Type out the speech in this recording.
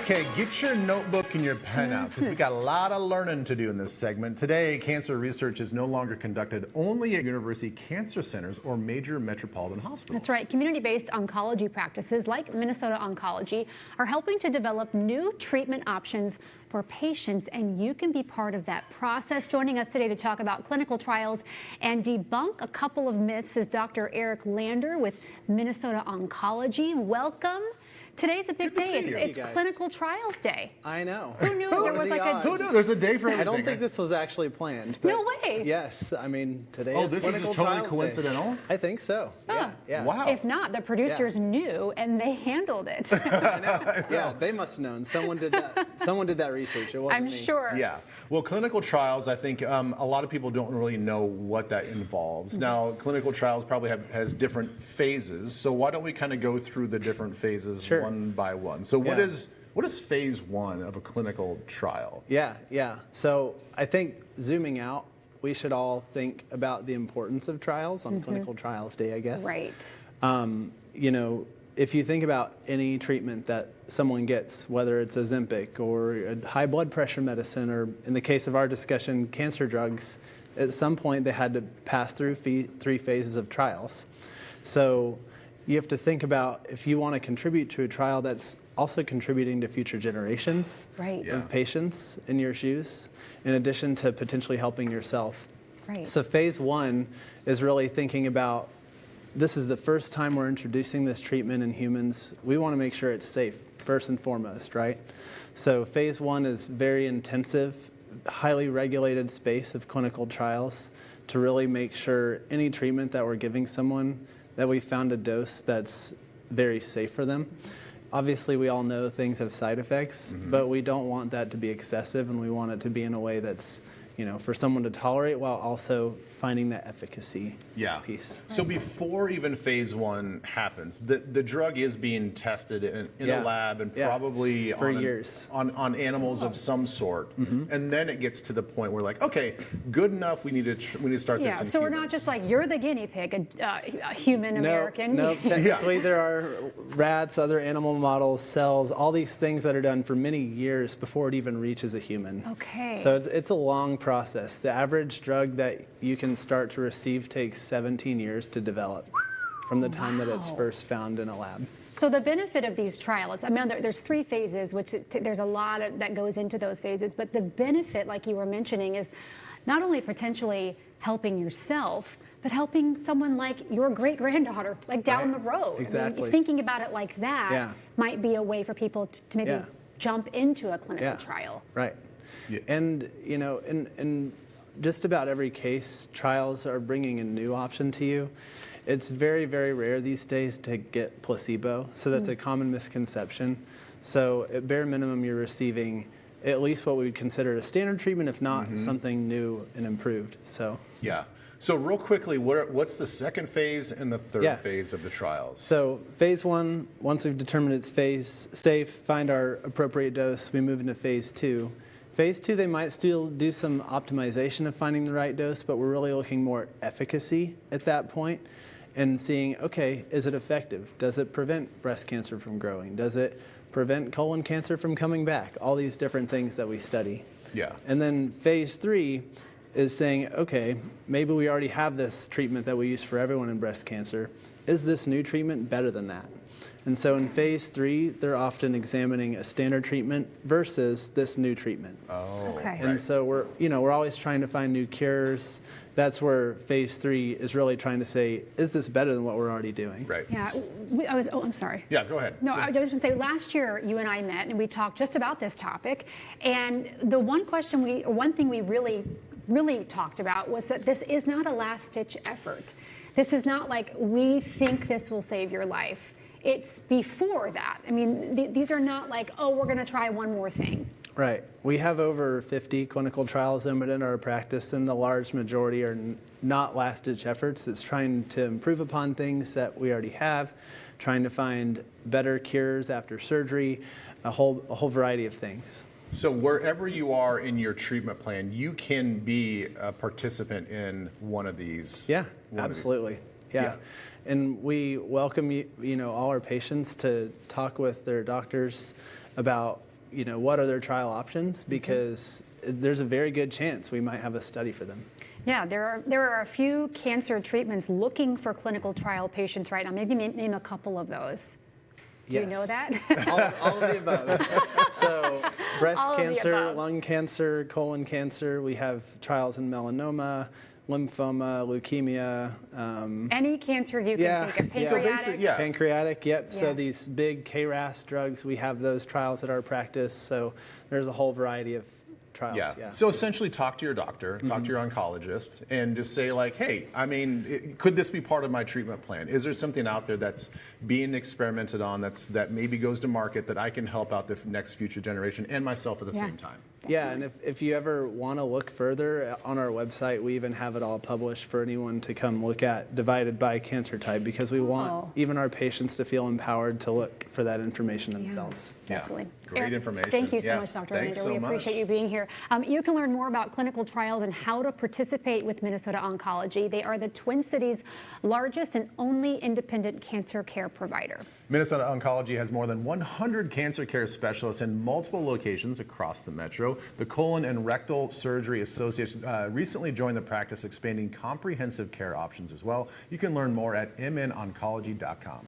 Okay, get your notebook and your pen out because we got a lot of learning to do in this segment. Today, cancer research is no longer conducted only at university cancer centers or major metropolitan hospitals. That's right. Community-based oncology practices like Minnesota Oncology are helping to develop new treatment options for patients, and you can be part of that process. Joining us today to talk about clinical trials and debunk a couple of myths is Dr. Eric Lander with Minnesota Oncology. Welcome. Today's a big day. It's Clinical Trials Day. I know. Who knew there was like a... Who knew? There's a day for everything. I don't think this was actually planned. No way. Yes. I mean, today Oh, is this is Clinical just totally Trials coincidental? Day. I think so. Oh. Yeah. Wow. If not, the producers knew and they handled it. I know. Yeah, they must have known. Someone did that. Someone did that research. It wasn't I'm me. sure. Yeah. Well, clinical trials, I think a lot of people don't really know what that involves. Now, clinical trials probably has different phases. So why don't we kind of go through the different phases one by one? So what is phase one of a clinical trial? Yeah. So I think zooming out, we should all think about the importance of trials on Clinical Trials Day, I guess. Right. You know, if you think about any treatment that someone gets, whether it's Ozempic or a high blood pressure medicine, or in the case of our discussion, cancer drugs, at some point they had to pass through 3 phases of trials. So you have to think about if you want to contribute to a trial that's also contributing to future generations of patients in your shoes, in addition to potentially helping yourself. Right. So phase one is really thinking about, this is the first time we're introducing this treatment in humans. We want to make sure it's safe, first and foremost, right? So phase one is very intensive, highly regulated space of clinical trials to really make sure any treatment that we're giving someone, that we found a dose that's very safe for them. Obviously, we all know things have side effects, but we don't want that to be excessive, and we want it to be in a way that's, you know, for someone to tolerate while also finding that efficacy piece. So before even phase one happens, the drug is being tested in a lab and probably for years on animals of some sort, and then it gets to the point where like, okay, good enough. We need to start this. Yeah. In So we're humans. not just like you're the guinea pig, a human American. No, technically there are rats, other animal models, cells, all these things that are done for many years before it even reaches a human. Okay. So it's a long process. The average drug that you can start to receive takes 17 years to develop from the time that it's first found in a lab. So the benefit of these trials, I mean, there's 3 phases, which there's a lot that goes into those phases, but the benefit, like you were mentioning, is not only potentially helping yourself, but helping someone like your great-granddaughter, like down the road. Exactly. I mean, thinking about it like that might be a way for people to maybe jump into a clinical trial. Right. Yeah. And, you know, in just about every case, trials are bringing a new option to you. It's very, very rare these days to get placebo, so that's a common misconception. So at bare minimum, you're receiving at least what we would consider a standard treatment, if not something new and improved. So So real quickly, what's the second phase and the third phase of the trials? So phase one, once we've determined it's safe, find our appropriate dose, we move into phase two. Phase two, they might still do some optimization of finding the right dose, but we're really looking more at efficacy at that point and seeing, okay, is it effective? Does it prevent breast cancer from growing? Does it prevent colon cancer from coming back? All these different things that we study. Yeah. And then phase three is saying, okay, maybe we already have this treatment that we use for everyone in breast cancer. Is this new treatment better than that? And so in phase three, they're often examining a standard treatment versus this new treatment. Oh, okay. And so we're always trying to find new cures. That's where phase three is really trying to say, is this better than what we're already doing? Right. Yeah. I'm sorry. Yeah, go ahead. No, I was just going to say, last year you and I met and we talked just about this topic. And the one thing we really talked about was that this is not a last-ditch effort. This is not like we think this will save your life. It's before that. I mean, these are not like, oh, we're going to try one more thing. Right. We have over 50 clinical trials in our practice, and the large majority are not last-ditch efforts. It's trying to improve upon things that we already have, trying to find better cures after surgery, a whole variety of things. So wherever you are in your treatment plan, you can be a participant in one of these. Yeah, absolutely. Yeah. And we welcome all our patients to talk with their doctors about what are their trial options, because there's a very good chance we might have a study for them. Yeah, there are a few cancer treatments looking for clinical trial patients right now. Maybe name a couple of those. Do you know that? all of the above. So breast All of the cancer, above. lung cancer, colon cancer. We have trials in melanoma, lymphoma, leukemia. Any cancer you can think of. Yeah. Pancreatic? Yeah. Pancreatic, yep. Yeah. So these big KRAS drugs, we have those trials at our practice. So there's a whole variety of trials. Yeah. So essentially talk to your doctor, talk to your oncologist, and just say like, hey, I mean, could this be part of my treatment plan? Is there something out there that's being experimented on that maybe goes to market that I can help out the next future generation and myself at the same time? Yeah, and if you ever want to look further, on our website, we even have it all published for anyone to come look at, divided by cancer type, because we want even our patients to feel empowered to look for that information themselves. Definitely. Great information. Thank you so Yeah. much, Dr. Thanks Lander. We so appreciate much. you being here. You can learn more about clinical trials and how to participate with Minnesota Oncology. They are the Twin Cities' largest and only independent cancer care provider. Minnesota Oncology has more than 100 cancer care specialists in multiple locations across the metro. The Colon and Rectal Surgery Association recently joined the practice, expanding comprehensive care options as well. You can learn more at mnoncology.com.